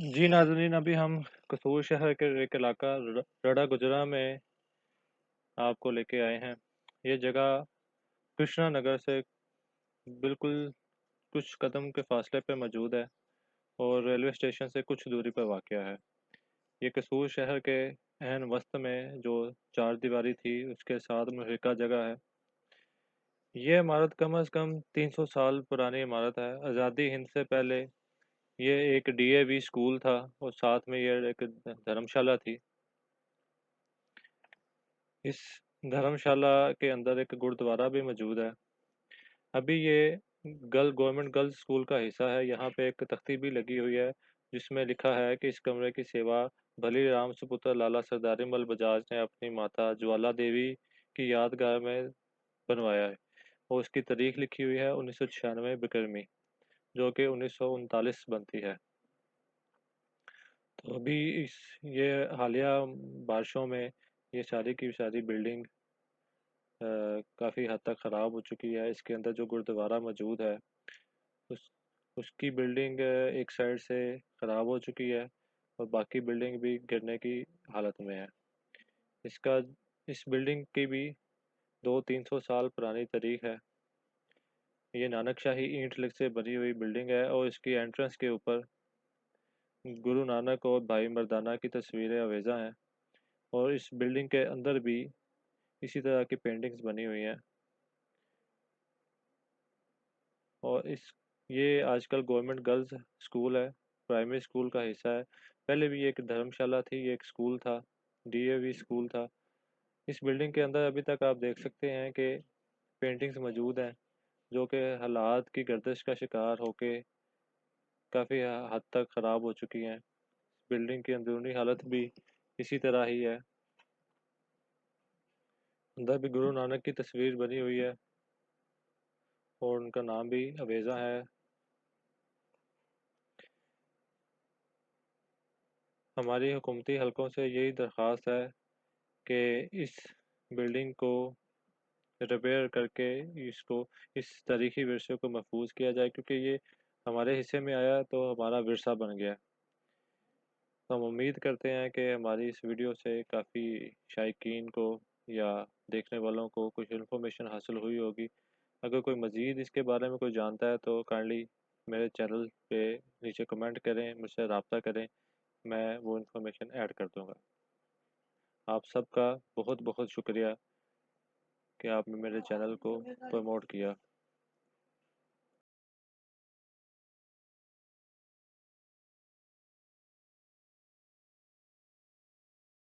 जी नाज़रीन, अभी हम कसूर शहर के एक इलाका रड़ा गुजरा में आपको लेके आए हैं। ये जगह कृष्णा नगर से बिल्कुल कुछ कदम के फासले पे मौजूद है और रेलवे स्टेशन से कुछ दूरी पर वाक़या है। ये कसूर शहर के ऐन वस्त में जो चार दीवारी थी उसके साथ मुशतरका जगह है। ये इमारत कम अज़ कम 300 साल पुरानी इमारत है। आज़ादी हिंद से पहले ये एक डीएवी स्कूल था और साथ में ये एक धर्मशाला थी। इस धर्मशाला के अंदर एक गुरुद्वारा भी मौजूद है। अभी ये गवर्नमेंट गर्ल्स स्कूल का हिस्सा है। यहाँ पे एक तख्ती भी लगी हुई है जिसमें लिखा है कि इस कमरे की सेवा भली राम सुपुत्र लाला सरदारी मल बजाज ने अपनी माता ज्वाला देवी की यादगार में बनवाया है और उसकी तारीख लिखी हुई है 1996 बिक्रमी, जो कि 1939 बनती है। तो अभी इस ये हालिया बारिशों में ये सारी की सारी बिल्डिंग काफ़ी हद तक ख़राब हो चुकी है। इसके अंदर जो गुरुद्वारा मौजूद है उस उसकी बिल्डिंग एक साइड से ख़राब हो चुकी है और बाकी बिल्डिंग भी गिरने की हालत में है। इसका इस बिल्डिंग की भी 200-300 साल पुरानी तारीख है। ये नानकशाही ईंट से बनी हुई बिल्डिंग है और इसकी एंट्रेंस के ऊपर गुरु नानक और भाई मर्दाना की तस्वीरें अवेजा हैं और इस बिल्डिंग के अंदर भी इसी तरह की पेंटिंग्स बनी हुई हैं। और इस ये आजकल गवर्नमेंट गर्ल्स स्कूल है, प्राइमरी स्कूल का हिस्सा है। पहले भी ये एक धर्मशाला थी, ये एक स्कूल था, डीएवी स्कूल था। इस बिल्डिंग के अंदर अभी तक आप देख सकते हैं कि पेंटिंग्स मौजूद हैं जो कि हालात की गर्दिश का शिकार होके काफ़ी हद तक ख़राब हो चुकी हैं। बिल्डिंग की अंदरूनी हालत भी इसी तरह ही है। अंदर भी गुरु नानक की तस्वीर बनी हुई है और उनका नाम भी अवेजा है। हमारी हुकूमती हलकों से यही दरख्वास्त है कि इस बिल्डिंग को रिपेयर करके इसको इस तारीखी विरसे को महफूज किया जाए, क्योंकि ये हमारे हिस्से में आया तो हमारा विरसा बन गया। तो हम उम्मीद करते हैं कि हमारी इस वीडियो से काफ़ी शायकीन को या देखने वालों को कुछ इन्फॉर्मेशन हासिल हुई होगी। अगर कोई मज़ीद इसके बारे में कोई जानता है तो काइंडली मेरे चैनल पे नीचे कमेंट करें, मुझसे रब्ता करें, मैं वो इन्फॉर्मेशन ऐड कर दूँगा। आप सबका बहुत बहुत शुक्रिया कि आपने मेरे चैनल को प्रमोट किया।